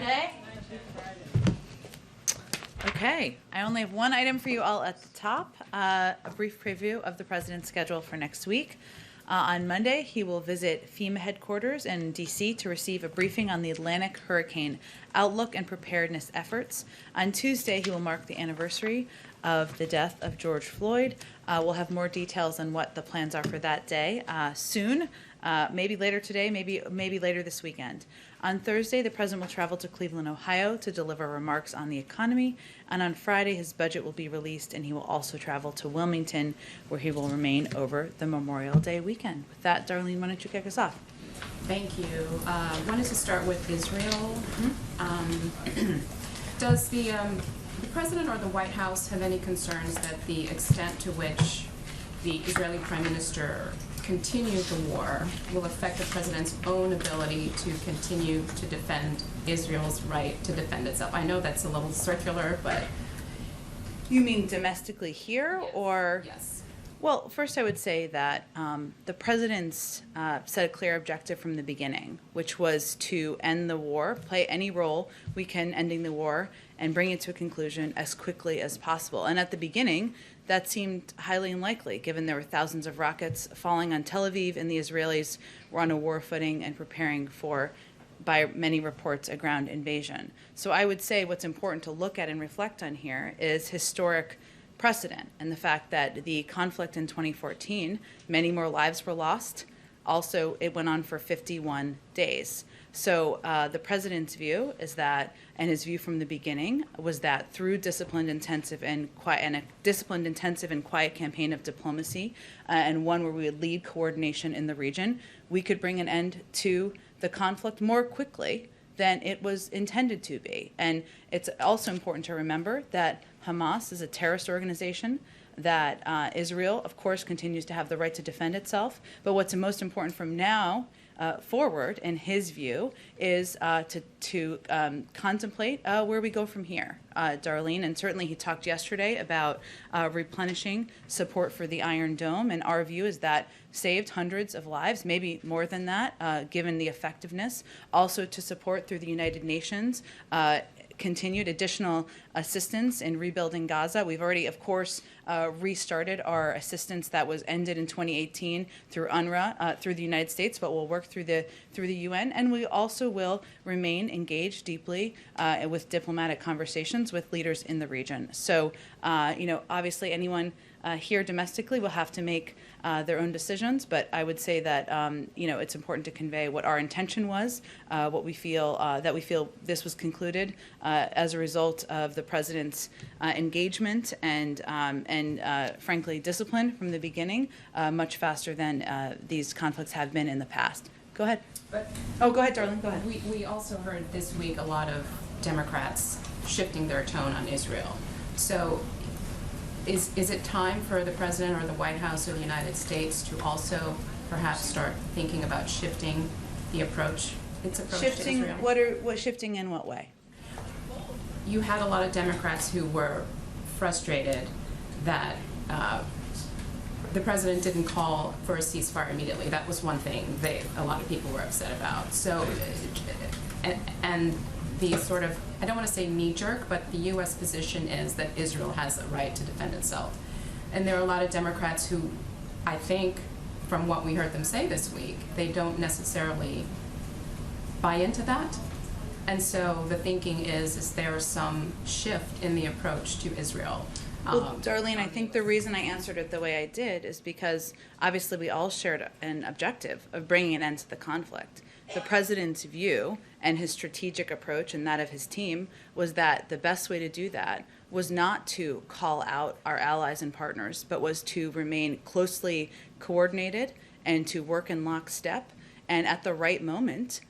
Friday. Okay, I only have one item for you all at the top, a brief preview of the president's schedule for next week. On Monday, he will visit FEMA headquarters in D.C. to receive a briefing on the Atlantic hurricane outlook and preparedness efforts. On Tuesday, he will mark the anniversary of the death of George Floyd. We'll have more details on what the plans are for that day soon, maybe later today, maybe later this weekend. On Thursday, the president will travel to Cleveland, Ohio to deliver remarks on the economy. And on Friday, his budget will be released, and he will also travel to Wilmington, where he will remain over the Memorial Day weekend. With that, Darlene, why don't you kick us off? Thank you. I wanted to start with Israel. Does the president or the White House have any concerns that the extent to which the Israeli Prime Minister continued the war will affect the president's own ability to continue to defend Israel's right to defend itself? I know that's a little circular, but... You mean domestically here, yes. Or? Yes. Well, first I would say that the president's set a clear objective from the beginning, which was to end the war, play any role we can ending the war, and bring it to a conclusion as quickly as possible. And at the beginning, that seemed highly unlikely, given there were thousands of rockets falling on Tel Aviv, and the Israelis were on a war footing and preparing for, by many reports, a ground invasion. So I would say what's important to look at and reflect on here is historic precedent and the fact that the conflict in 2014, many more lives were lost. Also, it went on for 51 days. So the president's view is that, and his view from the beginning was that through disciplined, intensive, and quiet campaign of diplomacy, and one where we would lead coordination in the region, we could bring an end to the conflict more quickly than it was intended to be. And it's also important to remember that Hamas is a terrorist organization, that Israel, of course, continues to have the right to defend itself. But what's most important from now forward, in his view, is to contemplate where we go from here, Darlene. And certainly he talked yesterday about replenishing support for the Iron Dome. And our view is that saved hundreds of lives, maybe more than that, given the effectiveness. Also to support through the United Nations continued additional assistance in rebuilding Gaza. We've already, of course, restarted our assistance that was ended in 2018 through UNRWA, through the United States, but we'll work through the UN, and we also will remain engaged deeply with diplomatic conversations with leaders in the region. So, obviously, anyone here domestically will have to make their own decisions, but I would say that it's important to convey what our intention was, what we feel that we feel this was concluded as a result of the president's engagement and frankly discipline from the beginning, much faster than these conflicts have been in the past. Go ahead. Go ahead, Darlene. Go ahead. We also heard this week a lot of Democrats shifting their tone on Israel. So is it time for the president or the White House or the United States to also perhaps start thinking about shifting the approach, its approach shifting, to Israel? What shifting in what way? You had a lot of Democrats who were frustrated that the president didn't call for a ceasefire immediately. That was one thing a lot of people were upset about. So, and the sort of, I don't want to say knee-jerk, but the U.S. position is that Israel has a right to defend itself. And there are a lot of Democrats who, I think, from what we heard them say this week, they don't necessarily buy into that. And so the thinking is there some shift in the approach to Israel? Well, Darlene, I think the reason I answered it the way I did is because obviously we all shared an objective of bringing an end to the conflict. The president's view and his strategic approach and that of his team was that the best way to do that was not to call out our allies and partners, but was to remain closely coordinated and to work in lockstep, and at the right moment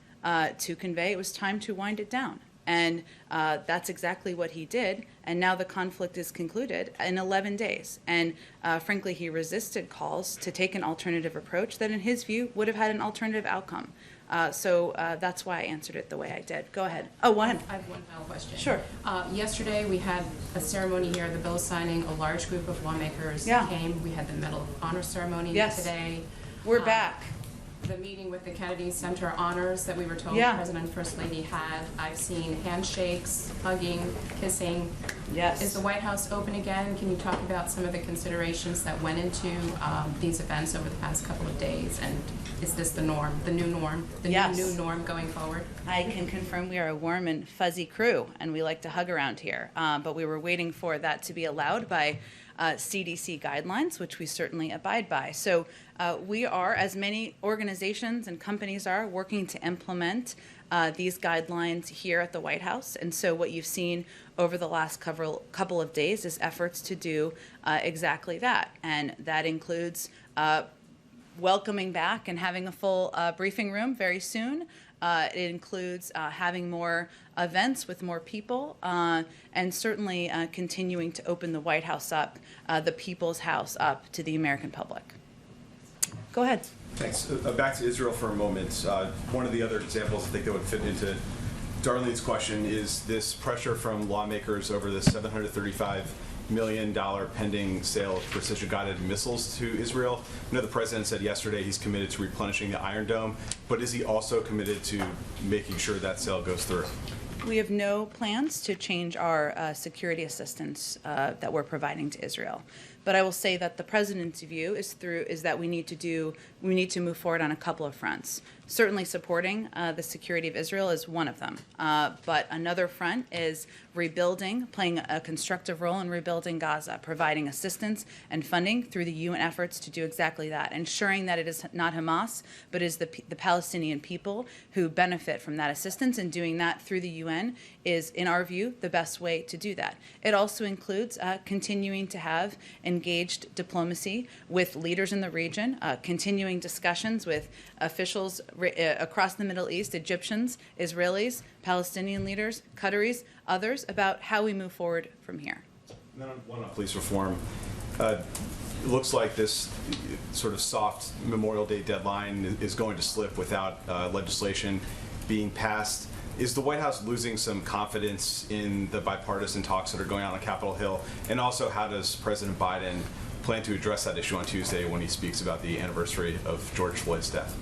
to convey it was time to wind it down. And that's exactly what he did. And now the conflict is concluded in 11 days. And frankly, he resisted calls to take an alternative approach that, in his view, would have had an alternative outcome. So that's why I answered it the way I did. Go ahead. Oh, go ahead. I have one final question. Sure. Yesterday we had a ceremony here, the bill signing. A large group of lawmakers came. We had the Medal of Honor ceremony Yes. today. We're back. the meeting with the Kennedy Center honors that we were told Yeah. President and First Lady had. I've seen handshakes, hugging, kissing. Yes. Is the White House open again? Can you talk about some of the considerations that went into these events over the past couple of days? And is this the norm, the new norm, the Yes. new norm going forward? I can confirm we are a warm and fuzzy crew, and we like to hug around here. But we were waiting for that to be allowed by CDC guidelines, which we certainly abide by. So we are, as many organizations and companies are, working to implement these guidelines here at the White House. And so what you've seen over the last couple of days is efforts to do exactly that. And that includes welcoming back and having a full briefing room very soon. It includes having more events with more people, and certainly continuing to open the White House up, the People's House up to the American public. Go ahead. Thanks. Back to Israel for a moment. One of the other examples I think that would fit into Darlene's question is this pressure from lawmakers over the $735 million pending sale of precision-guided missiles to Israel. I know the president said yesterday he's committed to replenishing the Iron Dome, but is he also committed to making sure that sale goes through? We have no plans to change our security assistance that we're providing to Israel. But I will say that the president's view is that we need to move forward on a couple of fronts. Certainly supporting the security of Israel is one of them. But another front is rebuilding, playing a constructive role in rebuilding Gaza, providing assistance and funding through the UN efforts to do exactly that, ensuring that it is not Hamas, but is the Palestinian people who benefit from that assistance, and doing that through the UN is, in our view, the best way to do that. It also includes continuing to have engaged diplomacy with leaders in the region, continuing discussions with officials across the Middle East, Egyptians, Israelis, Palestinian leaders, Qataris, others, about how we move forward from here. And then one on police reform. It looks like this sort of soft Memorial Day deadline is going to slip without legislation being passed. Is the White House losing some confidence in the bipartisan talks that are going on Capitol Hill? And also, how does President Biden plan to address that issue on Tuesday when he speaks about the anniversary of George Floyd's death?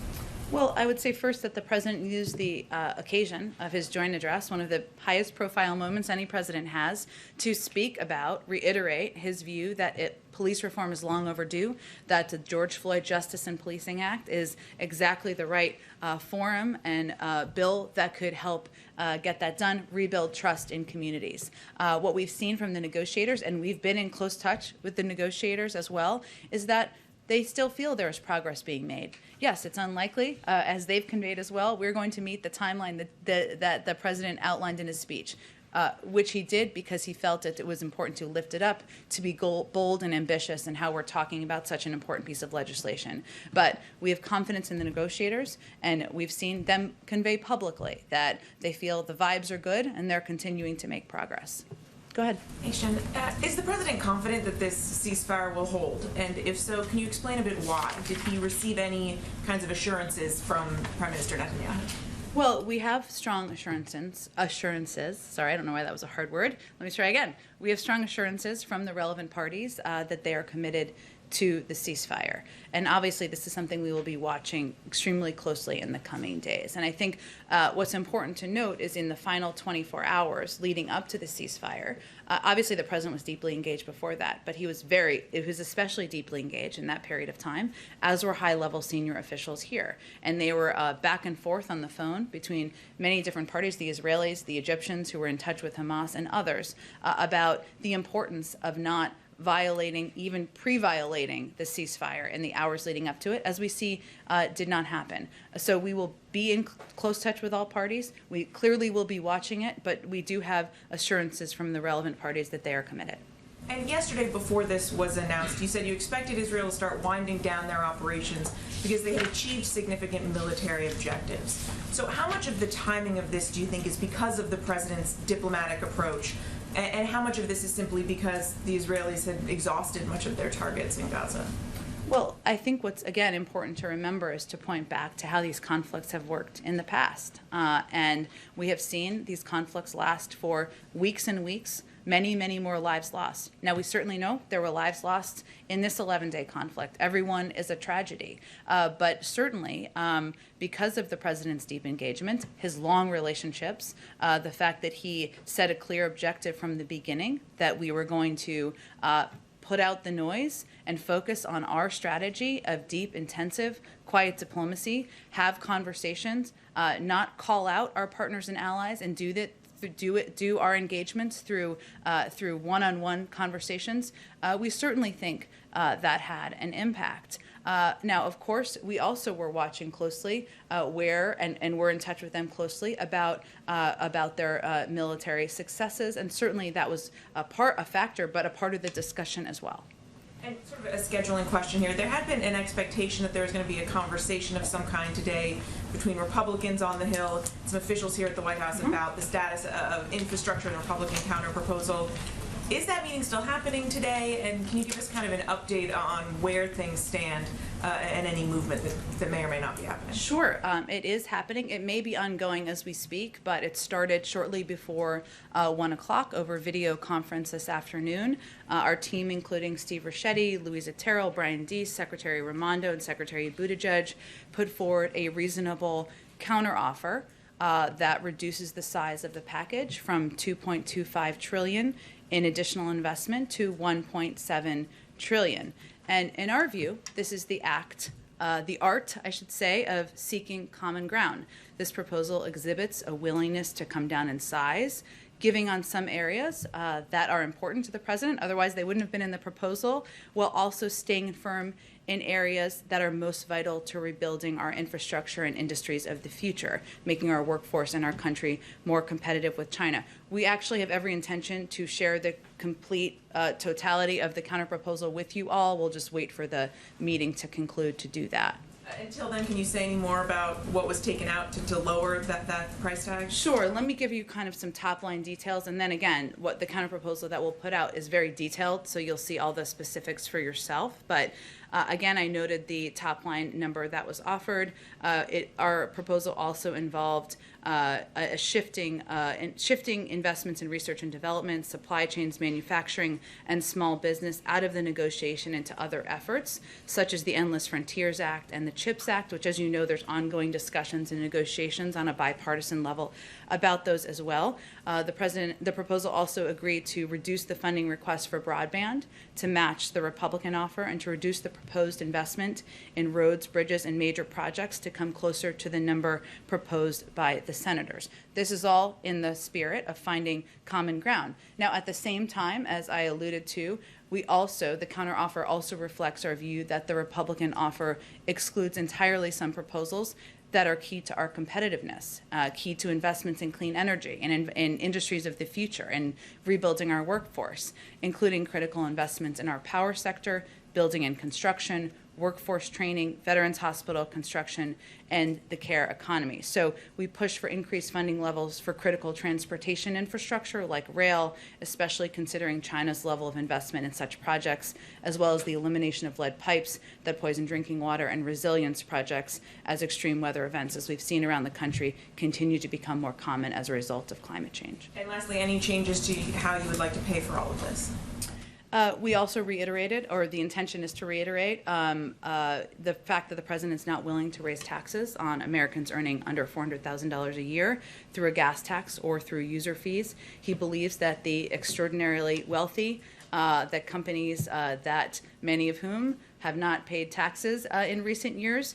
Well, I would say first that the president used the occasion of his joint address, one of the highest profile moments any president has, to speak about, reiterate his view that police reform is long overdue, that the George Floyd Justice and Policing Act is exactly the right forum and bill that could help get that done, rebuild trust in communities. What we've seen from the negotiators, and we've been in close touch with the negotiators as well, is that they still feel there is progress being made. Yes, it's unlikely, as they've conveyed as well, we're going to meet the timeline that the president outlined in his speech, which he did because he felt that it was important to lift it up, to be bold and ambitious in how we're talking about such an important piece of legislation. But we have confidence in the negotiators, and we've seen them convey publicly that they feel the vibes are good and they're continuing to make progress. Go ahead. Nation, is the president confident that this ceasefire will hold? And if so, can you explain a bit why? Did he receive any kinds of assurances from Prime Minister Netanyahu? Well, we have strong assurances. Sorry, I don't know why that was a hard word. Let me try again. We have strong assurances from the relevant parties that they are committed to the ceasefire. And obviously, this is something we will be watching extremely closely in the coming days. And I think what's important to note is in the final 24 hours leading up to the ceasefire, obviously the president was deeply engaged before that, but he was especially deeply engaged in that period of time, as were high-level senior officials here. And they were back and forth on the phone between many different parties, the Israelis, the Egyptians who were in touch with Hamas, and others, about the importance of not violating, even pre-violating the ceasefire in the hours leading up to it, as we see did not happen. So we will be in close touch with all parties. We clearly will be watching it, but we do have assurances from the relevant parties that they are committed. And yesterday, before this was announced, you said you expected Israel to start winding down their operations because they had achieved significant military objectives. So how much of the timing of this do you think is because of the president's diplomatic approach? And how much of this is simply because the Israelis had exhausted much of their targets in Gaza? Well, I think what's, again, important to remember is to point back to how these conflicts have worked in the past. And we have seen these conflicts last for weeks and weeks, many, many more lives lost. Now, we certainly know there were lives lost in this 11-day conflict. Everyone is a tragedy. But certainly, because of the president's deep engagement, his long relationships, the fact that he set a clear objective from the beginning that we were going to put out the noise and focus on our strategy of deep, intensive, quiet diplomacy, have conversations, not call out our partners and allies, and do our engagements through one-on-one conversations. We certainly think that had an impact. Now, of course, we also were watching closely and we're in touch with them closely about their military successes, and certainly that was a factor, but a part of the discussion as well. And sort of a scheduling question here. There had been an expectation that there was going to be a conversation of some kind today between Republicans on the Hill, some officials here at the White House about the status of infrastructure and Republican counterproposal. Is that meeting still happening today? And can you give us kind of an update on where things stand and any movement that may or may not be happening? Sure. It is happening. It may be ongoing as we speak, but it started shortly before 1 o'clock over video conference this afternoon. Our team, including Steve Ricchetti, Louisa Terrell, Brian Deese, Secretary Raimondo, and Secretary Buttigieg, put forward a reasonable counteroffer that reduces the size of the package from $2.25 trillion in additional investment to $1.7 trillion. And in our view, this is the art, I should say, of seeking common ground. This proposal exhibits a willingness to come down in size, giving on some areas that are important to the president, otherwise they wouldn't have been in the proposal, while also staying firm in areas that are most vital to rebuilding our infrastructure and industries of the future, making our workforce and our country more competitive with China. We actually have every intention to share the complete totality of the counterproposal with you all. We'll just wait for the meeting to conclude to do that. Until then, can you say any more about what was taken out to lower that price tag? Sure. Let me give you kind of some top-line details, and then again, what the counterproposal that we'll put out is very detailed, so you'll see all the specifics for yourself. But again, I noted the top-line number that was offered. Our proposal also involved shifting investments in research and development, supply chains, manufacturing, and small business out of the negotiation into other efforts, such as the Endless Frontiers Act and the CHIPS Act, which, as you know, there's ongoing discussions and negotiations on a bipartisan level about those as well. The proposal also agreed to reduce the funding request for broadband to match the Republican offer and to reduce the proposed investment in roads, bridges, and major projects to come closer to the number proposed by the senators. This is all in the spirit of finding common ground. Now, at the same time, as I alluded to, the counteroffer also reflects our view that the Republican offer excludes entirely some proposals that are key to our competitiveness, key to investments in clean energy and in industries of the future and rebuilding our workforce, including critical investments in our power sector, building and construction, workforce training, veterans hospital construction, and the care economy. So we push for increased funding levels for critical transportation infrastructure like rail, especially considering China's level of investment in such projects, as well as the elimination of lead pipes that poison drinking water and resilience projects as extreme weather events, as we've seen around the country, continue to become more common as a result of climate change. And lastly, any changes to how you would like to pay for all of this? We also reiterated, or the intention is to reiterate, the fact that the president is not willing to raise taxes on Americans earning under $400,000 a year through a gas tax or through user fees. He believes that the extraordinarily wealthy, that companies that many of whom have not paid taxes in recent years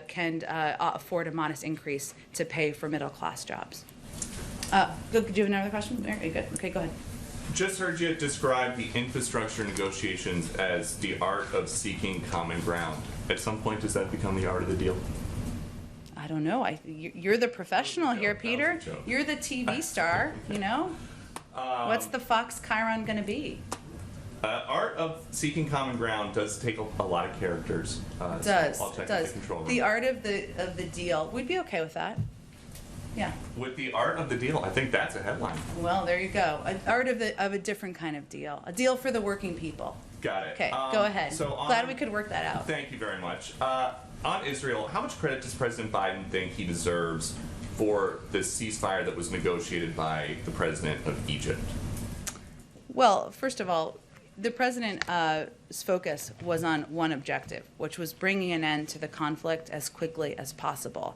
can afford a modest increase to pay for middle-class jobs. Do you have another question? Are you good? Okay, go ahead. Just heard you describe the infrastructure negotiations as the art of seeking common ground. At some point, does that become the art of the deal? I don't know. You're the professional here, Peter. That was a joke. You're the TV star, you know? What's the Fox Chiron going to be? Art of seeking common ground does take a lot of characters. Does. I'll check Does. the control room. The art of the deal. We'd be okay with that. Yeah. With the art of the deal, I think that's a headline. Well, there you go. An art of a different kind of deal. A deal for the working people. Got it. Okay, go ahead. So Glad we could work that out. Thank you very much. On Israel, how much credit does President Biden think he deserves for the ceasefire that was negotiated by the president of Egypt? Well, first of all, the president's focus was on one objective, which was bringing an end to the conflict as quickly as possible.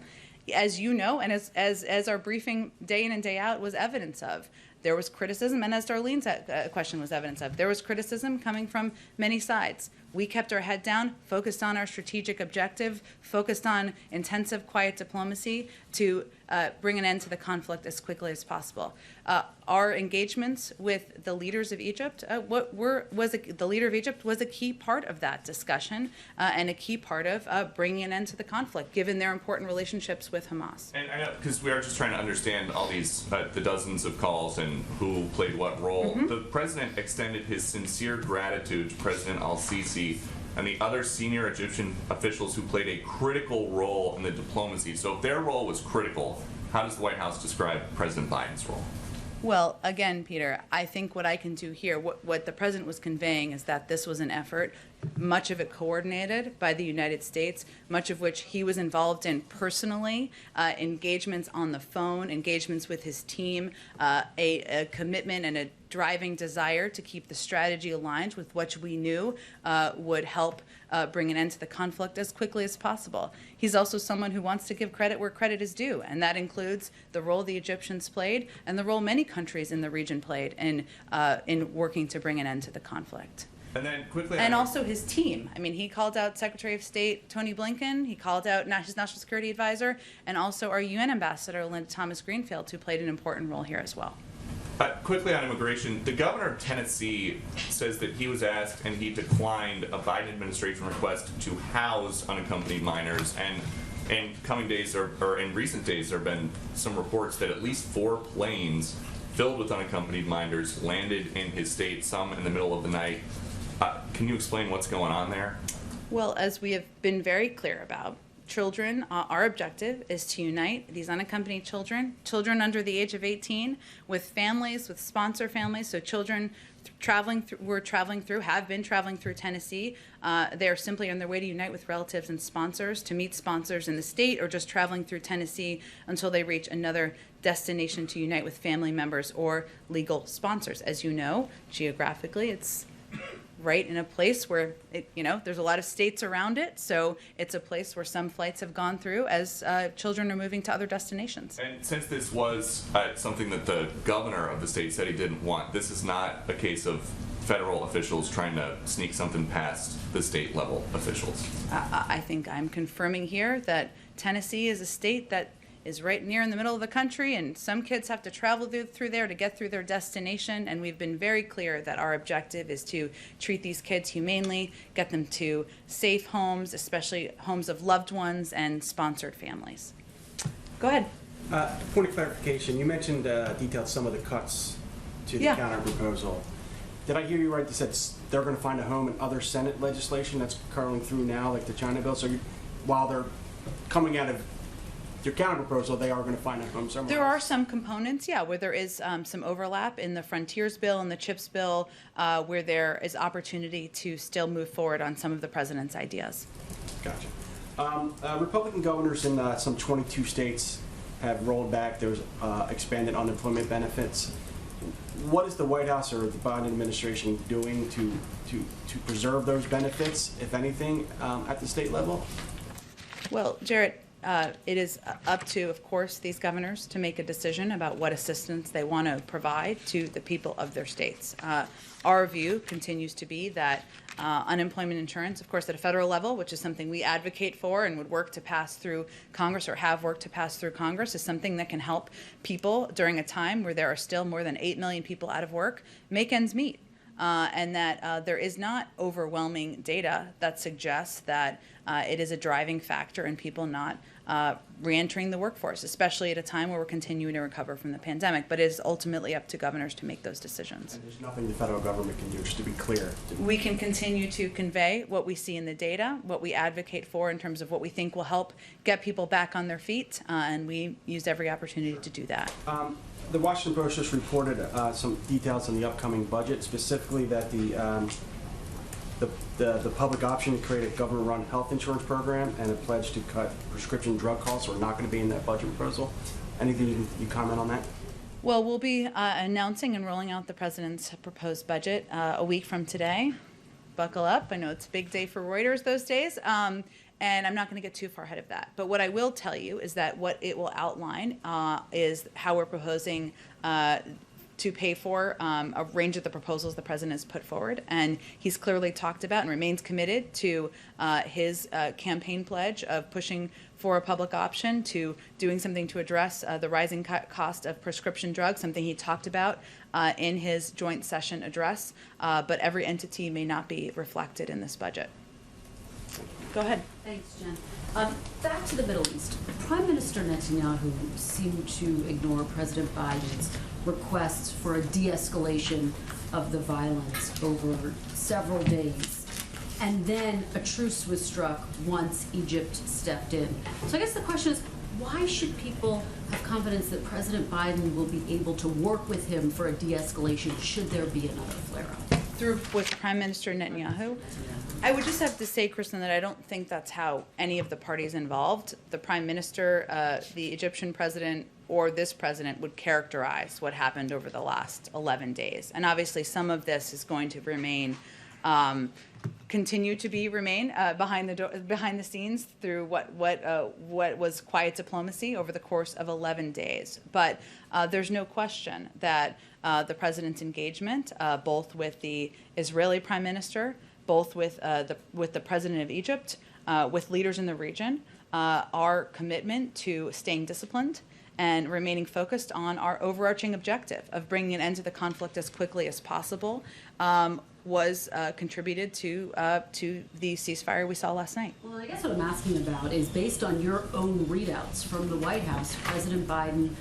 As you know, and as our briefing day in and day out was evidence of, there was criticism, and as Darlene's question was evidence of, there was criticism coming from many sides. We kept our head down, focused on our strategic objective, focused on intensive, quiet diplomacy to bring an end to the conflict as quickly as possible. Our engagements with the leaders of Egypt, the leader of Egypt was a key part of that discussion and a key part of bringing an end to the conflict, given their important relationships with Hamas. And I know, because we are just trying to understand all these, the dozens of calls and who played what role. Mm-hmm. The president extended his sincere gratitude to President al-Sisi and the other senior Egyptian officials who played a critical role in the diplomacy. So if their role was critical, how does the White House describe President Biden's role? Well, again, Peter, I think what I can do here, what the president was conveying is that this was an effort, much of it coordinated by the United States, much of which he was involved in personally, engagements on the phone, engagements with his team, a commitment and a driving desire to keep the strategy aligned with what we knew would help bring an end to the conflict as quickly as possible. He's also someone who wants to give credit where credit is due, and that includes the role the Egyptians played and the role many countries in the region played in working to bring an end to the conflict. And then quickly, And also his team. I mean, he called out Secretary of State Tony Blinken, he called out his National Security Advisor, and also our UN Ambassador Linda Thomas-Greenfield, who played an important role here as well. Quickly on immigration, the governor of Tennessee says that he was asked and he declined a Biden administration request to house unaccompanied minors. And in coming days, or in recent days, there have been some reports that at least 4 planes filled with unaccompanied minors landed in his state, some in the middle of the night. Can you explain what's going on there? Well, as we have been very clear about, children, our objective is to unite these unaccompanied children under the age of 18, with families, with sponsor families. So children have been traveling through Tennessee. They are simply on their way to unite with relatives and sponsors, to meet sponsors in the state, or just traveling through Tennessee until they reach another destination to unite with family members or legal sponsors. As you know, geographically, it's right in a place where there's a lot of states around it, so it's a place where some flights have gone through as children are moving to other destinations. And since this was something that the governor of the state said he didn't want, this is not a case of federal officials trying to sneak something past the state level officials. I think I'm confirming here that Tennessee is a state that is right near in the middle of the country, and some kids have to travel through there to get through their destination, and we've been very clear that our objective is to treat these kids humanely, get them to safe homes, especially homes of loved ones and sponsored families. Go ahead. Point of clarification, you mentioned detailed some of the cuts to the counter proposal. Did I hear you right? That said they're going to find a home in other Senate legislation that's curling through now, like the China bill. So while they're coming out of your counter proposal, they are going to find a home somewhere There else. are some components, where there is some overlap in the Frontiers bill and the CHIPS bill, where there is opportunity to still move forward on some of the president's ideas. Gotcha. Republican governors in some 22 states have rolled back those expanded unemployment benefits. What is the White House or the Biden administration doing to preserve those benefits, if anything, at the state level? Well, Jarrett, it is up to, of course, these governors to make a decision about what assistance they want to provide to the people of their states. Our view continues to be that unemployment insurance, of course, at a federal level, which is something we advocate for and would work to pass through Congress or have worked to pass through Congress, is something that can help people during a time where there are still more than 8 million people out of work make ends meet. And that there is not overwhelming data that suggests that it is a driving factor in people not reentering the workforce, especially at a time where we're continuing to recover from the pandemic. But it is ultimately up to governors to make those decisions. And there's nothing the federal government can do, just to be clear. We can continue to convey what we see in the data, what we advocate for in terms of what we think will help get people back on their feet, and we use every opportunity to do that. The Washington Post just reported some details on the upcoming budget, specifically that the public option to create a government-run health insurance program and a pledge to cut prescription drug costs are not going to be in that budget proposal. Anything you comment on that? Well, we'll be announcing and rolling out the president's proposed budget a week from today. Buckle up. I know it's a big day for Reuters those days. And I'm not going to get too far ahead of that. But what I will tell you is that what it will outline is how we're proposing to pay for a range of the proposals the president has put forward. And he's clearly talked about and remains committed to his campaign pledge of pushing for a public option, to doing something to address the rising cost of prescription drugs, something he talked about in his joint session address. But every entity may not be reflected in this budget. Go ahead. Thanks, Jen. Back to the Middle East. Prime Minister Netanyahu seemed to ignore President Biden's requests for a de-escalation of the violence over several days. And then a truce was struck once Egypt stepped in. So I guess the question is, why should people have confidence that President Biden will be able to work with him for a de-escalation should there be another flare-up? Through with Prime Minister Netanyahu? I would just have to say, Kristen, that I don't think that's how any of the parties involved, the Prime Minister, the Egyptian president, or this president, would characterize what happened over the last 11 days. And obviously some of this is going to remain, continue to remain behind the scenes through what was quiet diplomacy over the course of 11 days. But there's no question that the president's engagement, both with the Israeli Prime Minister, both with the president of Egypt, with leaders in the region, our commitment to staying disciplined and remaining focused on our overarching objective of bringing an end to the conflict as quickly as possible was contributed to the ceasefire we saw last night. Well, I guess what I'm asking about is, based on your own readouts from the White House, President Biden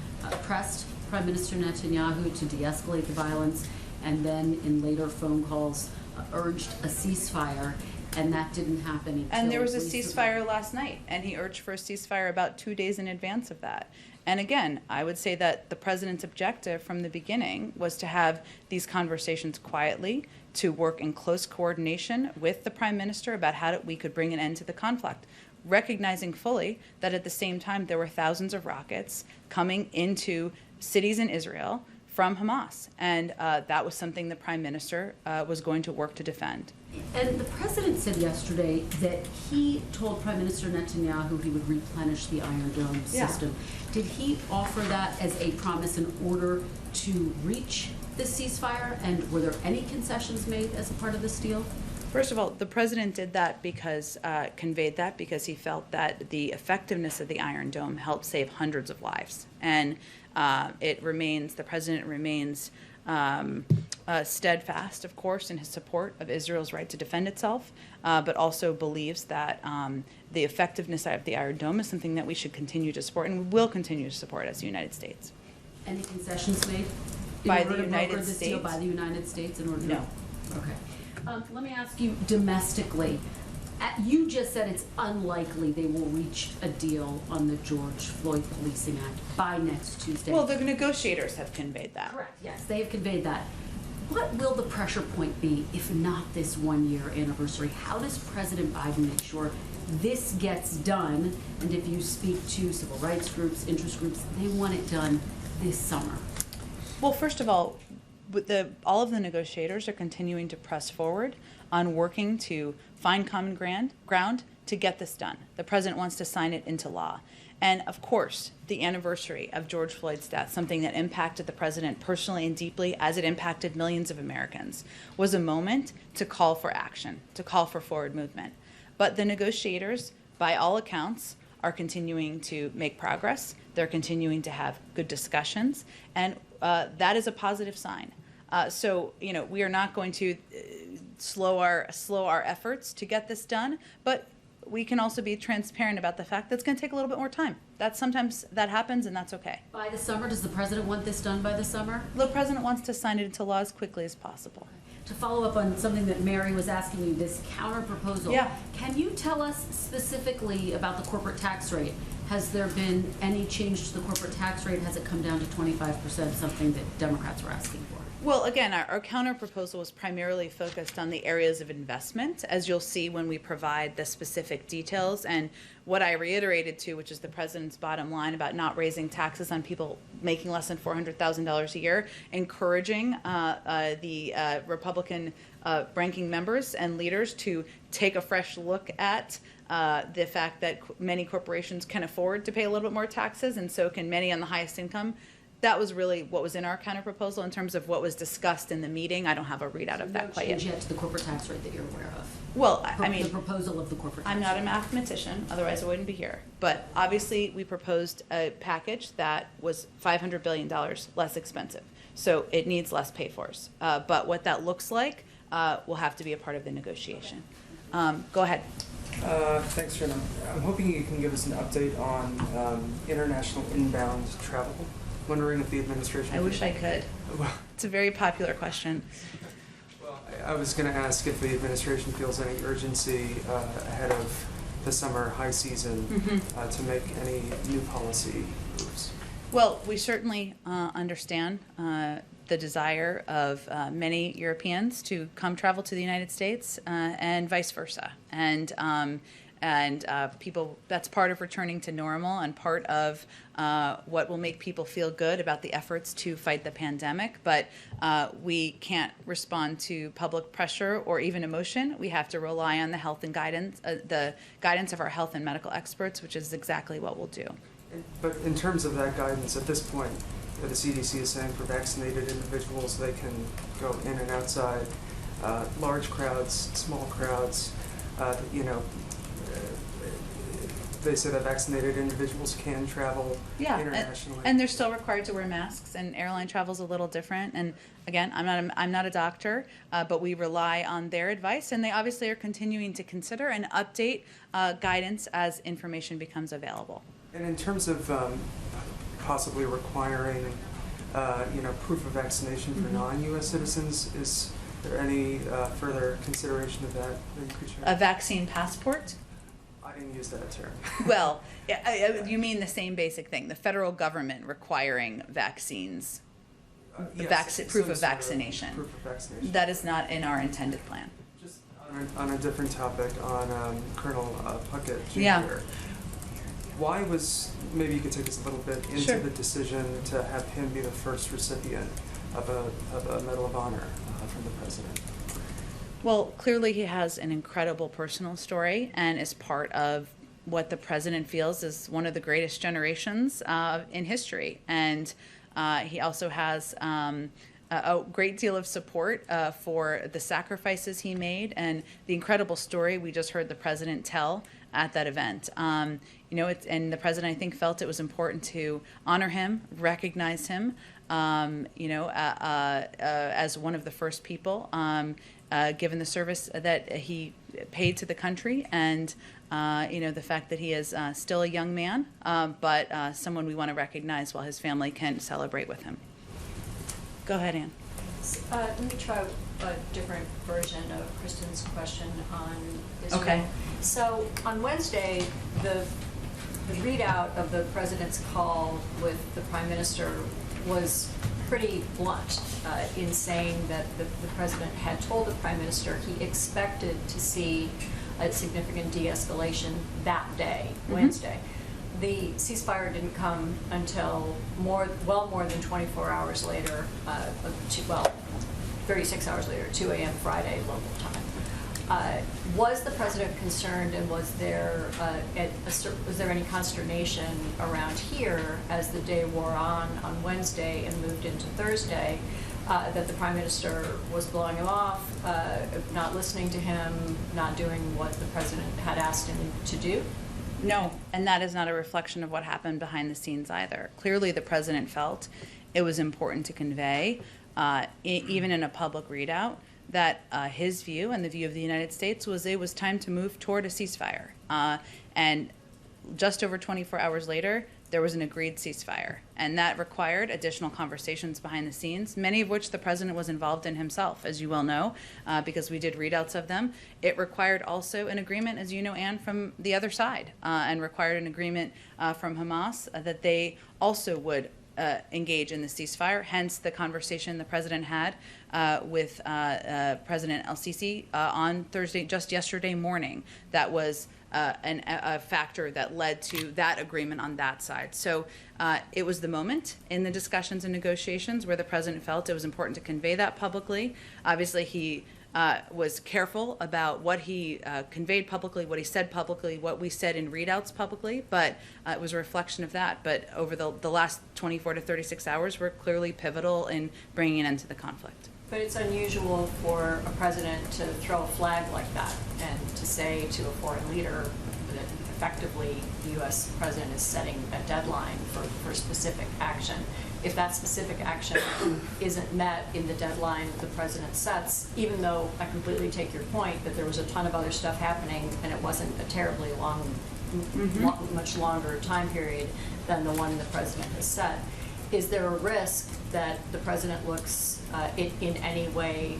pressed Prime Minister Netanyahu to de-escalate the violence, and then in later phone calls urged a ceasefire, and that didn't happen until And there was a recently. ceasefire last night, and he urged for a ceasefire about 2 days in advance of that. And again, I would say that the president's objective from the beginning was to have these conversations quietly, to work in close coordination with the prime minister about how we could bring an end to the conflict, recognizing fully that at the same time there were thousands of rockets coming into cities in Israel from Hamas. And that was something the prime minister was going to work to defend. And the president said yesterday that he told Prime Minister Netanyahu he would replenish the Iron Dome system. Did he offer that as a promise in order to reach the ceasefire? And were there any concessions made as a part of this deal? First of all, the president did that because, conveyed that because he felt that the effectiveness of the Iron Dome helped save hundreds of lives. And the president remains steadfast, of course, in his support of Israel's right to defend itself, but also believes that the effectiveness of the Iron Dome is something that we should continue to support and we will continue to support as the United States. Any concessions made By in the order to broker United this deal States? by the United States in order to? No. Okay. Let me ask you domestically. You just said it's unlikely they will reach a deal on the George Floyd Policing Act by next Tuesday. Well, the negotiators have conveyed that. Correct, yes, they have conveyed that. What will the pressure point be if not this 1 year anniversary? How does President Biden make sure this gets done? And if you speak to civil rights groups, interest groups, they want it done this summer. Well, first of all, all of the negotiators are continuing to press forward on working to find common ground to get this done. The president wants to sign it into law. And of course, the anniversary of George Floyd's death, something that impacted the president personally and deeply as it impacted millions of Americans, was a moment to call for action, to call for forward movement. But the negotiators, by all accounts, are continuing to make progress. They're continuing to have good discussions, and that is a positive sign. So, we are not going to slow our efforts to get this done, but we can also be transparent about the fact that it's going to take a little bit more time. Sometimes that happens, and that's okay. By the summer, does the president want this done by the summer? The president wants to sign it into law as quickly as possible. To follow up on something that Mary was asking you, this counter proposal. Yeah. Can you tell us specifically about the corporate tax rate? Has there been any change to the corporate tax rate? Has it come down to 25%, something that Democrats were asking for? Well, again, our counter proposal was primarily focused on the areas of investment, as you'll see when we provide the specific details. And what I reiterated to, which is the president's bottom line about not raising taxes on people making less than $400,000 a year, encouraging the Republican ranking members and leaders to take a fresh look at the fact that many corporations can afford to pay a little bit more taxes, and so can many on the highest income. That was really what was in our counterproposal in terms of what was discussed in the meeting. I don't have a readout of that quite yet. No change yet to the corporate tax rate that you're aware of? Well, I mean, the proposal of the corporate tax I'm not a rate. mathematician, otherwise I wouldn't be here. But obviously, we proposed a package that was $500 billion less expensive. So it needs less pay-fors. But what that looks like will have to be a part of the negotiation. Go ahead. Thanks, Shannon. I'm hoping you can give us an update on international inbound travel. Wondering if the administration... I wish I could. Well, It's a very popular question. well, I was going to ask if the administration feels any urgency ahead of the summer high season to make any new policy moves. Well, we certainly understand the desire of many Europeans to come travel to the United States and vice versa. And people, that's part of returning to normal and part of what will make people feel good about the efforts to fight the pandemic. But we can't respond to public pressure or even emotion. We have to rely on the health and guidance, the guidance of our health and medical experts, which is exactly what we'll do. But in terms of that guidance, at this point, the CDC is saying for vaccinated individuals, they can go in and outside large crowds, small crowds, they say that vaccinated individuals can travel internationally. And they're still required to wear masks, and airline travel is a little different. And again, I'm not a doctor, but we rely on their advice, and they obviously are continuing to consider and update guidance as information becomes available. And in terms of possibly requiring, proof of vaccination for non-U.S. citizens, is there any further consideration of that you could share? A vaccine passport? I didn't use that term. Well, you mean the same basic thing, the federal government requiring vaccines, Yes, proof some of sort vaccination. Proof of vaccination. That is not in our intended plan. Just on a different topic, on Colonel Puckett Jr. Yeah. Why was, maybe you could take us a little bit into Sure. the decision to have him be the first recipient of a Medal of Honor from the President? Well, clearly he has an incredible personal story and is part of what the president feels is one of the greatest generations in history. And he also has a great deal of support for the sacrifices he made and the incredible story we just heard the president tell at that event. And the president, I think, felt it was important to honor him, recognize him, as one of the first people, given the service that he paid to the country, and the fact that he is still a young man, but someone we want to recognize while his family can celebrate with him. Go ahead, Ann. Let me try a different version of Kristen's question on Israel. Okay. So on Wednesday, the readout of the president's call with the prime minister was pretty blunt in saying that the president had told the prime minister he expected to see a significant de-escalation that day, Wednesday. The ceasefire didn't come until more than 24 hours later, 36 hours later, 2 a.m. Friday local time. Was the president concerned, and was there any consternation around here as the day wore on Wednesday and moved into Thursday, that the prime minister was blowing him off, not listening to him, not doing what the president had asked him to do? No, and that is not a reflection of what happened behind the scenes either. Clearly, the president felt it was important to convey, even in a public readout, that his view and the view of the United States was it was time to move toward a ceasefire. And just over 24 hours later, there was an agreed ceasefire. And that required additional conversations behind the scenes, many of which the president was involved in himself, as you well know, because we did readouts of them. It required also an agreement, as you know, Anne, from the other side, and required an agreement from Hamas that they also would engage in the ceasefire, hence the conversation the president had with President El-Sisi on Thursday, just yesterday morning. That was a factor that led to that agreement on that side. So it was the moment in the discussions and negotiations where the president felt it was important to convey that publicly. Obviously, he was careful about what he conveyed publicly, what he said publicly, what we said in readouts publicly, but it was a reflection of that. But over the last 24 to 36 hours were clearly pivotal in bringing an end to the conflict. But it's unusual for a president to throw a flag like that and to say to a foreign leader that effectively the U.S. president is setting a deadline for specific action. If that specific action isn't met in the deadline the president sets, even though I completely take your point that there was a ton of other stuff happening and it wasn't a terribly long, much longer time period than the one the president has set, is there a risk that the president looks in any way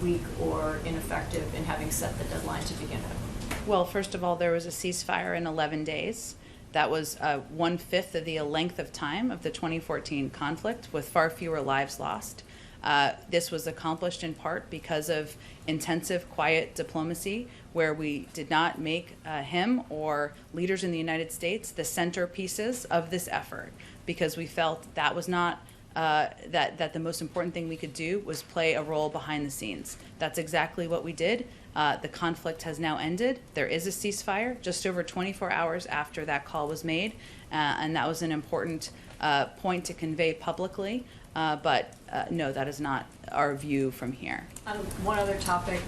weak or ineffective in having set the deadline to begin with? Well, first of all, there was a ceasefire in 11 days. That was 1/5 of the length of time of the 2014 conflict, with far fewer lives lost. This was accomplished in part because of intensive, quiet diplomacy, where we did not make him or leaders in the United States the centerpieces of this effort, because we felt that was not that the most important thing we could do was play a role behind the scenes. That's exactly what we did. The conflict has now ended. There is a ceasefire just over 24 hours after that call was made, and that was an important point to convey publicly. But no, that is not our view from here. One other topic,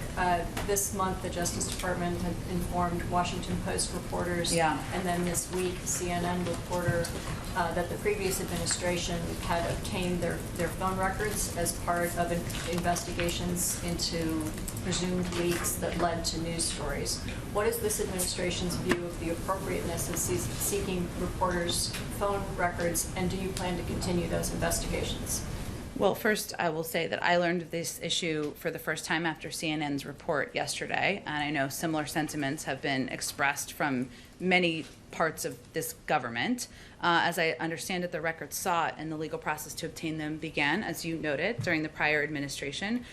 this month the Justice Department had informed Washington Post reporters, and then this week CNN reporter, that the previous administration had obtained their phone records as part of investigations into presumed leaks that led to news stories. What is this administration's view of the appropriateness of seeking reporters' phone records, and do you plan to continue those investigations? Well, first, I will say that I learned of this issue for the first time after CNN's report yesterday, and I know similar sentiments have been expressed from many parts of this government. As I understand it, the records sought and the legal process to obtain them began, as you noted, during the prior administration.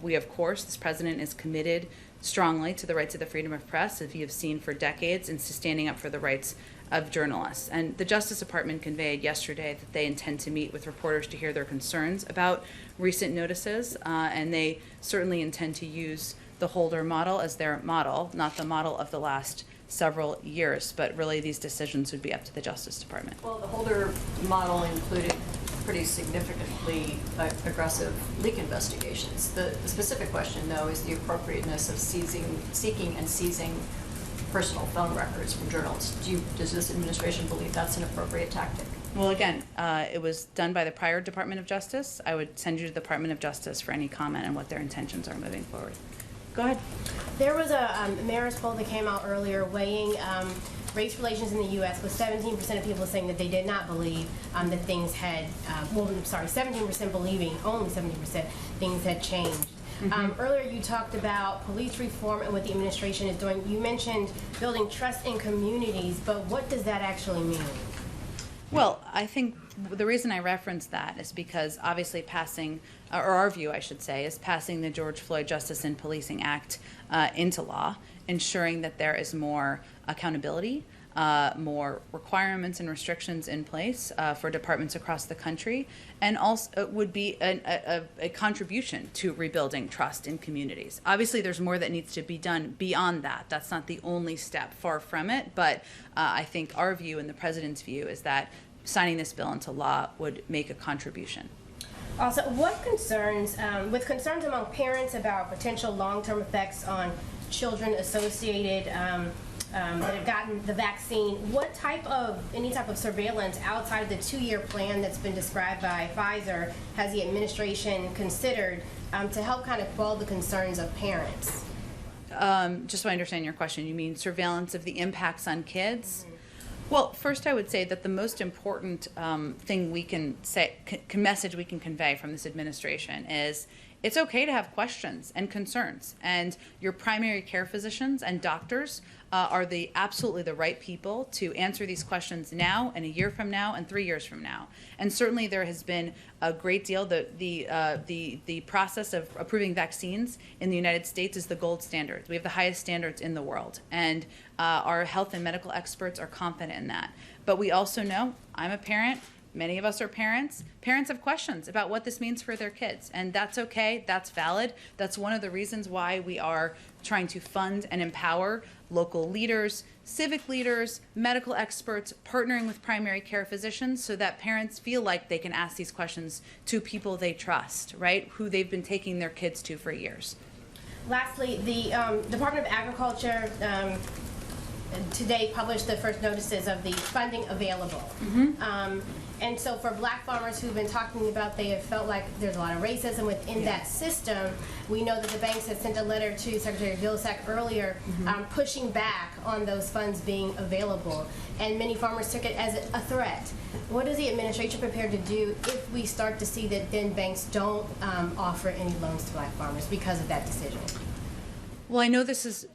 We, of course, this president is committed strongly to the rights of the freedom of press, as you have seen for decades, and to standing up for the rights of journalists. And the Justice Department conveyed yesterday that they intend to meet with reporters to hear their concerns about recent notices, and they certainly intend to use the Holder model as their model, not the model of the last several years, but really these decisions would be up to the Justice Department. Well, the Holder model included pretty significantly aggressive leak investigations. The specific question, though, is the appropriateness of seeking and seizing personal phone records from journalists. Does this administration believe that's an appropriate tactic? Well, again, it was done by the prior Department of Justice. I would send you to the Department of Justice for any comment on what their intentions are moving forward. Go ahead. There was a Marist poll that came out earlier weighing race relations in the U.S. with 17% of people saying that they did not believe that things had, 17% believing, only 17% things had changed. Earlier you talked about police reform and what the administration is doing. You mentioned building trust in communities, but what does that actually mean? Well, I think the reason I referenced that is because obviously passing, or our view I should say, is passing the George Floyd Justice in Policing Act into law, ensuring that there is more accountability, more requirements and restrictions in place for departments across the country, and also would be a contribution to rebuilding trust in communities. Obviously, there's more that needs to be done beyond that. That's not the only step, far from it, but I think our view and the President's view is that signing this bill into law would make a contribution. Also, what concerns, with concerns among parents about potential long-term effects on children associated that have gotten the vaccine, any type of surveillance outside of the 2-year plan that's been described by Pfizer has the administration considered to help kind of quell the concerns of parents? Just so I understand your question, you mean surveillance of the impacts on kids? Well, first I would say that the most important thing we can say, message we can convey from this administration is it's okay to have questions and concerns. And your primary care physicians and doctors are absolutely the right people to answer these questions now and a year from now and 3 years from now. And certainly there has been a great deal. The process of approving vaccines in the United States is the gold standard. We have the highest standards in the world. And our health and medical experts are confident in that. But we also know, I'm a parent, many of us are parents. Parents have questions about what this means for their kids, and that's okay, that's valid. That's one of the reasons why we are trying to fund and empower local leaders, civic leaders, medical experts, partnering with primary care physicians so that parents feel like they can ask these questions to people they trust, right, who they've been taking their kids to for years. Lastly, the Department of Agriculture today published the first notices of the funding available. And so for black farmers who've been talking about they have felt like there's a lot of racism within that system, we know that the banks had sent a letter to Secretary Vilsack earlier pushing back on those funds being available. And many farmers took it as a threat. What is the administration prepared to do if we start to see that then banks don't offer any loans to black farmers because of that decision? Well, I know this is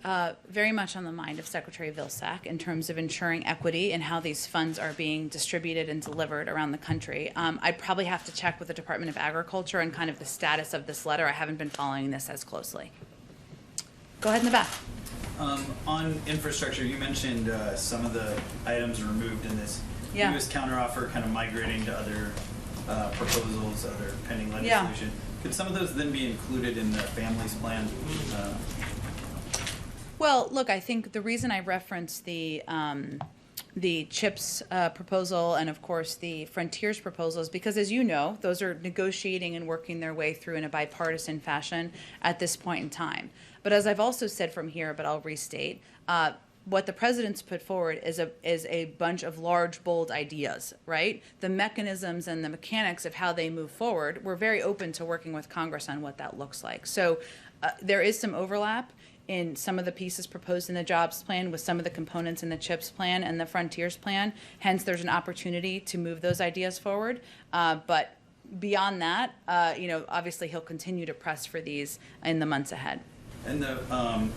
very much on the mind of Secretary Vilsack in terms of ensuring equity and how these funds are being distributed and delivered around the country. I'd probably have to check with the Department of Agriculture and kind of the status of this letter. I haven't been following this as closely. Go ahead in the back. On infrastructure, you mentioned some of the items removed in this U.S. counteroffer kind of migrating to other proposals, other pending legislation. Could some of those then be included in the families plan? Well, look, I think the reason I referenced the CHIPS proposal and, of course, the Frontiers proposal is because, as you know, those are negotiating and working their way through in a bipartisan fashion at this point in time. But as I've also said from here, but I'll restate, what the president's put forward is a bunch of large, bold ideas, right? The mechanisms and the mechanics of how they move forward, we're very open to working with Congress on what that looks like. So there is some overlap in some of the pieces proposed in the jobs plan with some of the components in the CHIPS plan and the Frontiers plan. Hence, there's an opportunity to move those ideas forward. But beyond that, obviously he'll continue to press for these in the months ahead. And the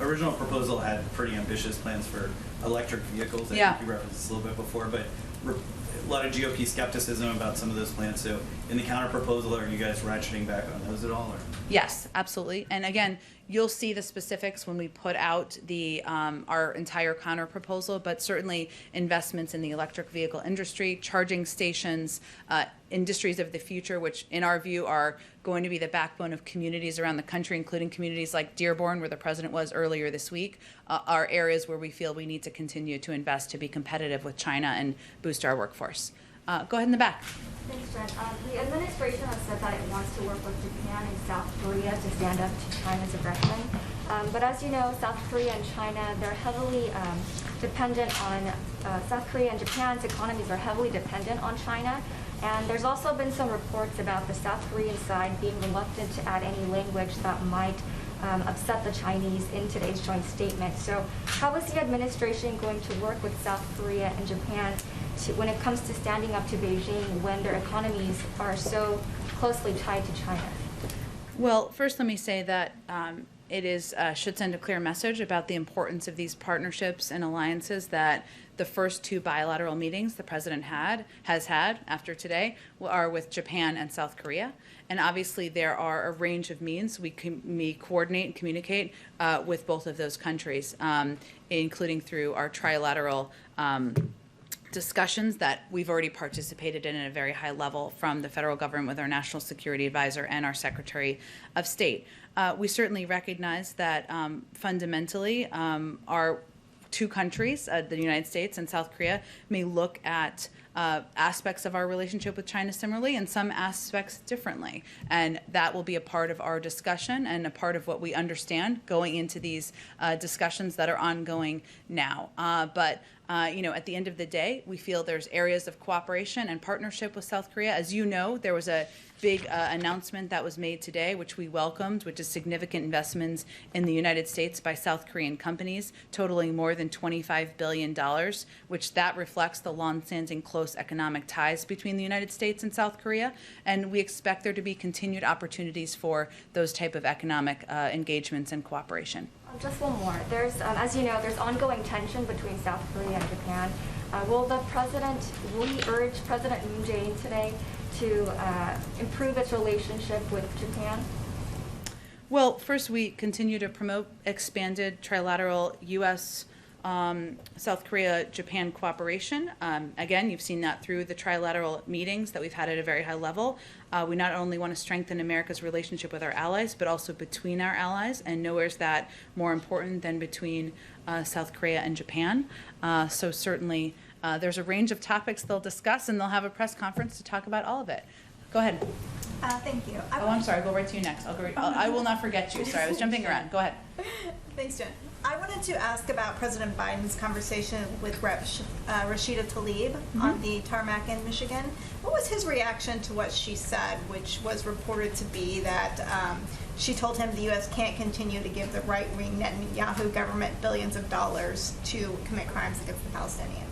original proposal had pretty ambitious plans for electric vehicles. I think you referenced this a little bit before, but a lot of GOP skepticism about some of those plans. So in the counter proposal, are you guys ratcheting back on those at all? Or? Yes, absolutely. And again, you'll see the specifics when we put out our entire counter proposal, but certainly investments in the electric vehicle industry, charging stations, industries of the future, which in our view are going to be the backbone of communities around the country, including communities like Dearborn, where the president was earlier this week, are areas where we feel we need to continue to invest to be competitive with China and boost our workforce. Go ahead in the back. Thanks, Jen. The administration has said that it wants to work with Japan and South Korea to stand up to China's aggression. But as you know, South Korea and China, they're heavily dependent on, South Korea and Japan's economies are heavily dependent on China. And there's also been some reports about the South Korean side being reluctant to add any language that might upset the Chinese in today's joint statement. So how is the administration going to work with South Korea and Japan when it comes to standing up to Beijing when their economies are so closely tied to China? Well, first let me say that it should send a clear message about the importance of these partnerships and alliances that the first two bilateral meetings the president has had after today are with Japan and South Korea. And obviously there are a range of means we coordinate and communicate with both of those countries, including through our trilateral discussions that we've already participated in at a very high level from the federal government with our National Security Advisor and our Secretary of State. We certainly recognize that fundamentally our two countries, the United States and South Korea, may look at aspects of our relationship with China similarly and some aspects differently. And that will be a part of our discussion and a part of what we understand going into these discussions that are ongoing now. But at the end of the day, we feel there's areas of cooperation and partnership with South Korea. As you know, there was a big announcement that was made today, which we welcomed, which is significant investments in the United States by South Korean companies, totaling more than $25 billion, which that reflects the long-standing close close economic ties between the United States and South Korea, and we expect there to be continued opportunities for those type of economic engagements and cooperation. Just one more. There's, as you know, there's ongoing tension between South Korea and Japan. Will he urge President Moon Jae-in today to improve its relationship with Japan? Well, first, we continue to promote expanded trilateral U.S. South Korea-Japan cooperation. Again, you've seen that through the trilateral meetings that we've had at a very high level. We not only want to strengthen America's relationship with our allies, but also between our allies, and nowhere's that more important than between South Korea and Japan. So certainly, there's a range of topics they'll discuss, and they'll have a press conference to talk about all of it. Go ahead. Thank you. I'm sorry. I'll go right to you next. I will not forget you. Sorry, I was jumping around. Go ahead. Thanks, Jen. I wanted to ask about President Biden's conversation with Rep. Rashida Tlaib on the tarmac in Michigan. What was his reaction to what she said, which was reported to be that she told him the U.S. can't continue to give the right-wing Netanyahu government billions of dollars to commit crimes against the Palestinians?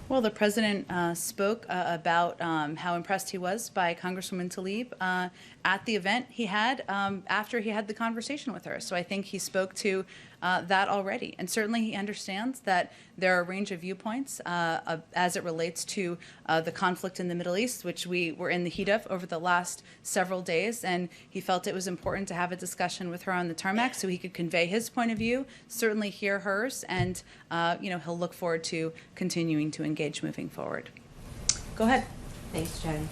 Well, the president spoke about how impressed he was by Congresswoman Tlaib at the event he had after he had the conversation with her. So I think he spoke to that already. And certainly he understands that there are a range of viewpoints as it relates to the conflict in the Middle East, which we were in the heat of over the last several days. And he felt it was important to have a discussion with her on the tarmac so he could convey his point of view, certainly hear hers, and he'll look forward to continuing to engage moving forward. Go ahead. Thanks, Jen.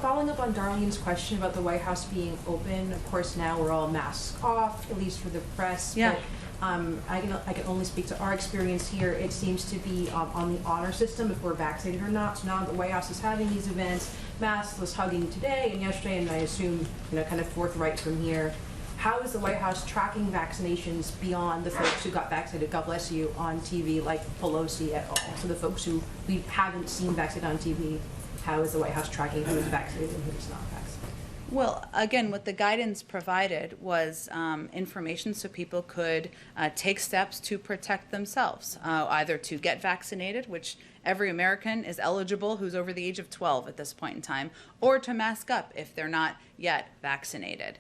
Following up on Darlene's question about the White House being open, of course now we're all masks off, at least for the press. Yeah. But I can only speak to our experience here. It seems to be on the honor system if we're vaccinated or not. So now the White House is having these events, maskless hugging today and yesterday, and I assume kind of forthright from here. How is the White House tracking vaccinations beyond the folks who got vaccinated, God bless you, on TV, like Pelosi at all? So the folks who we haven't seen vaccinated on TV, how is the White House tracking who is vaccinated and who is not vaccinated? Well, again, what the guidance provided was information so people could take steps to protect themselves, either to get vaccinated, which every American is eligible who's over the age of 12 at this point in time, or to mask up if they're not yet vaccinated.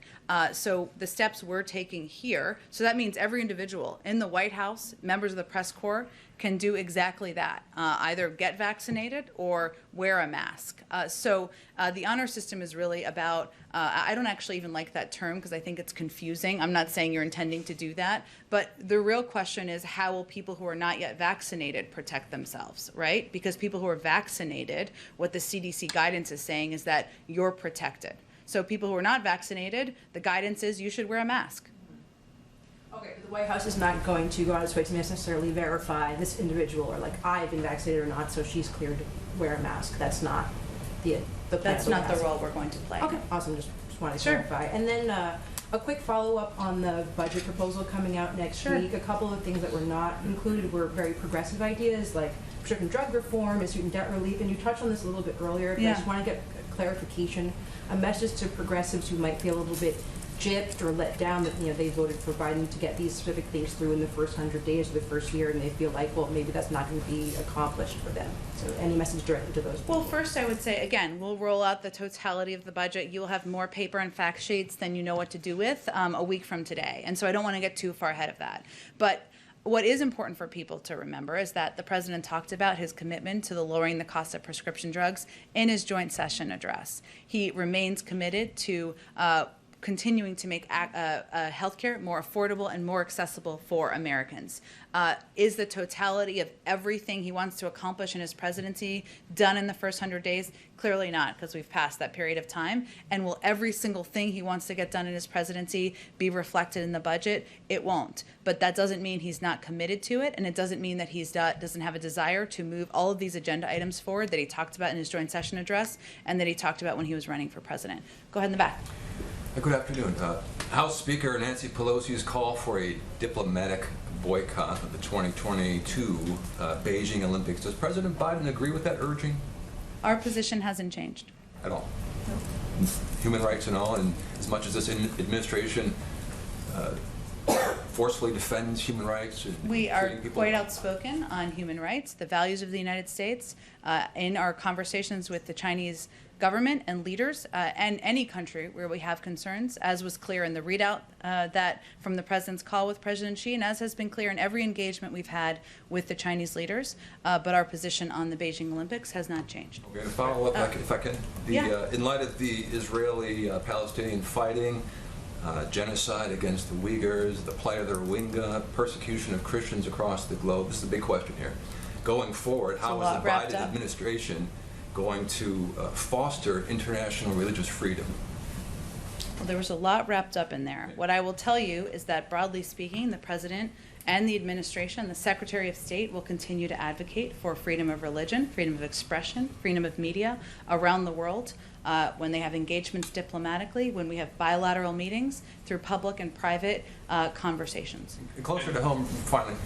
So the steps we're taking here, so that means every individual in the White House, members of the press corps, can do exactly that, either get vaccinated or wear a mask. So the honor system is really about, I don't actually even like that term because I think it's confusing. I'm not saying you're intending to do that, but the real question is how will people who are not yet vaccinated protect themselves, right? Because people who are vaccinated, what the CDC guidance is saying is that you're protected. So people who are not vaccinated, the guidance is you should wear a mask. Okay, but the White House is not going to go out of its way to necessarily verify this individual or like I've been vaccinated or not, so she's cleared to wear a mask. That's not the That's not the role we're going to play. Okay, awesome. Just wanted to clarify. And then a quick follow-up on the budget proposal coming out next week. A couple of things that were not included were very progressive ideas like prescription drug reform and student debt relief, and you touched on this a little bit earlier, but I just want to get clarification, a message to progressives who might feel a little bit gypped or let down that they voted for Biden to get these specific things through in the first 100 days of the first year, and they feel like, well, maybe that's not going to be accomplished for them. So any message directed to those people? Well, first I would say, again, we'll roll out the totality of the budget. You'll have more paper and fact sheets than you know what to do with a week from today. And so I don't want to get too far ahead of that. But what is important for people to remember is that the president talked about his commitment to the lowering the cost of prescription drugs in his joint session address. He remains committed to continuing to make healthcare more affordable and more accessible for Americans. Is the totality of everything he wants to accomplish in his presidency done in the first 100 days? Clearly not, because we've passed that period of time. And will every single thing he wants to get done in his presidency be reflected in the budget? It won't. But that doesn't mean he's not committed to it, and it doesn't mean that he doesn't have a desire to move all of these agenda items forward that he talked about in his joint session address and that he talked about when he was running for president. Go ahead in the back. Good afternoon. House Speaker Nancy Pelosi's call for a diplomatic boycott of the 2022 Beijing Olympics. Does President Biden agree with that urging? Our position hasn't changed. At all? No. Human rights and all, and as much as this administration forcefully defends human rights? And We are treating people quite well? outspoken on human rights, the values of the United States, in our conversations with the Chinese government and leaders, and any country where we have concerns, as was clear in the readout that from the president's call with President Xi, and as has been clear in every engagement we've had with the Chinese leaders. But our position on the Beijing Olympics has not changed. Okay, to follow up, if I can. In light of the Israeli-Palestinian fighting, genocide against the Uyghurs, the plight of the Rohingya, persecution of Christians across the globe, this is the big question here. Going forward, how is the Biden administration going to foster international religious freedom? Well, there was a lot wrapped up in there. What I will tell you is that, broadly speaking, the president and the administration, the Secretary of State, will continue to advocate for freedom of religion, freedom of expression, freedom of media around the world, when they have engagements diplomatically, when we have bilateral meetings, through public and private conversations. Closer to home, finally,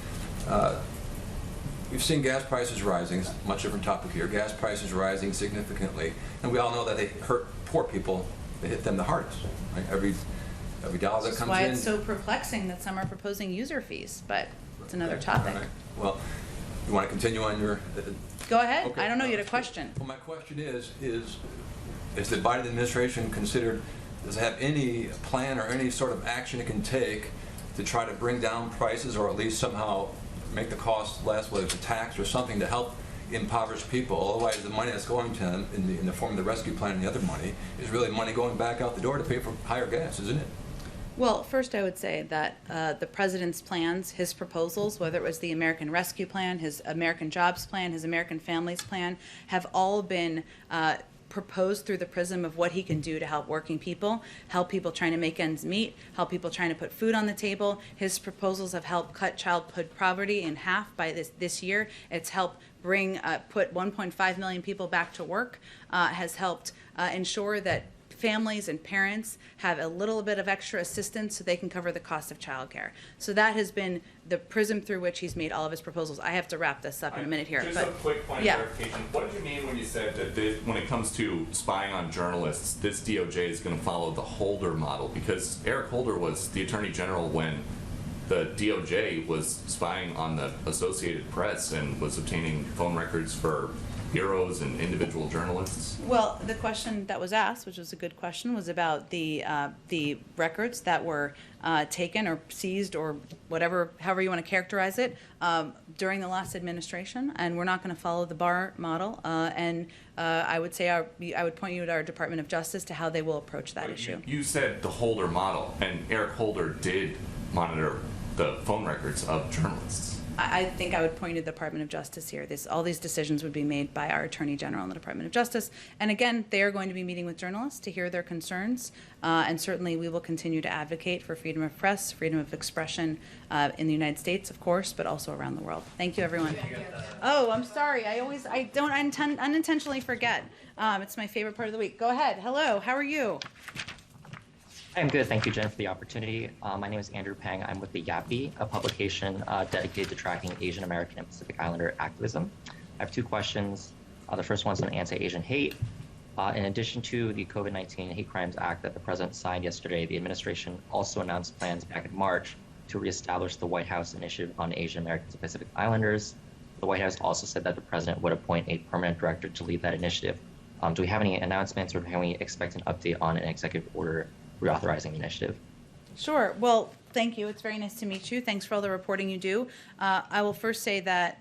we've seen gas prices rising. It's a much different topic here. Gas prices rising significantly, and we all know that they hurt poor people. They hit them the hardest. Right? Every dollar that comes in. That's why it's so perplexing that some are proposing user fees, but it's another topic. Right. Well, you want to continue on your? Go ahead. Okay. I don't know. You had a question. Well, my question is the Biden administration considered? Does it have any plan or any sort of action it can take to try to bring down prices, or at least somehow make the cost less, whether it's a tax or something to help impoverished people? Otherwise, the money that's going to them in the form of the rescue plan and the other money is really money going back out the door to pay for higher gas, isn't it? Well, first I would say that the president's plans, his proposals, whether it was the American Rescue Plan, his American Jobs Plan, his American Families Plan, have all been proposed through the prism of what he can do to help working people, help people trying to make ends meet, help people trying to put food on the table. His proposals have helped cut childhood poverty in half by this year. It's helped put 1.5 million people back to work, has helped ensure that families and parents have a little bit of extra assistance so they can cover the cost of childcare. So that has been the prism through which he's made all of his proposals. I have to wrap this up in a minute here. Just a quick point of clarification. What did you mean when you said that when it comes to spying on journalists, this DOJ is going to follow the Holder model? Because Eric Holder was the Attorney General when the DOJ was spying on the Associated Press and was obtaining phone records for bureaus and individual journalists? Well, the question that was asked, which was a good question, was about the records that were taken or seized or however you want to characterize it, during the last administration, and we're not going to follow the Barr model. I would say I would point you to our Department of Justice to how they will approach that issue. You said the Holder model, and Eric Holder did monitor the phone records of journalists. I think I would point to the Department of Justice here. All these decisions would be made by our Attorney General and the Department of Justice. And again, they are going to be meeting with journalists to hear their concerns. And certainly we will continue to advocate for freedom of press, freedom of expression in the United States, of course, but also around the world. Thank you, everyone. Oh, I'm sorry. I don't unintentionally forget. It's my favorite part of the week. Go ahead. Hello. How are you? I'm good, thank you, Jen, for the opportunity. My name is Andrew Pang. I'm with the YAPI, a publication dedicated to tracking Asian American and Pacific Islander activism. I have two questions. The first one's on anti-Asian hate. In addition to the COVID-19 Hate Crimes Act that the president signed yesterday, the administration also announced plans back in March to reestablish the White House Initiative on Asian Americans and Pacific Islanders. The White House also said that the president would appoint a permanent director to lead that initiative. Do we have any announcements, or can we expect an update on an executive order reauthorizing the initiative? Sure. Well, thank you. It's very nice to meet you. Thanks for all the reporting you do. I will first say that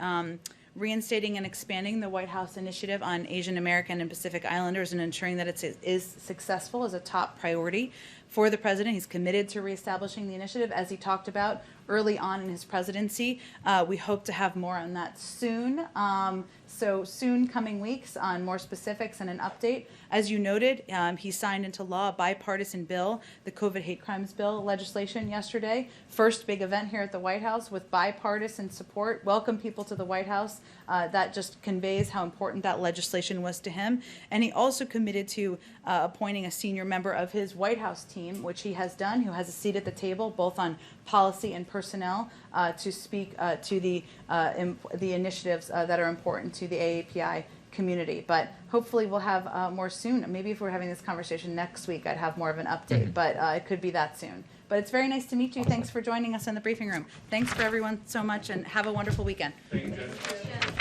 reinstating and expanding the White House Initiative on Asian American and Pacific Islanders and ensuring that it is successful is a top priority for the president. He's committed to reestablishing the initiative, as he talked about early on in his presidency. We hope to have more on that soon. So soon coming weeks on more specifics and an update. As you noted, he signed into law a bipartisan bill, the COVID hate crimes bill legislation yesterday. First big event here at the White House with bipartisan support. Welcome people to the White House. That just conveys how important that legislation was to him. And he also committed to appointing a senior member of his White House team, which he has done, who has a seat at the table, both on policy and personnel, to speak to the initiatives that are important to the AAPI community. But hopefully we'll have more soon. Maybe if we're having this conversation next week, I'd have more of an update, but it could be that soon. But it's very nice to meet you. Thanks for joining us in the briefing room. Thanks for everyone so much, and have a wonderful weekend. Thank you, Jen.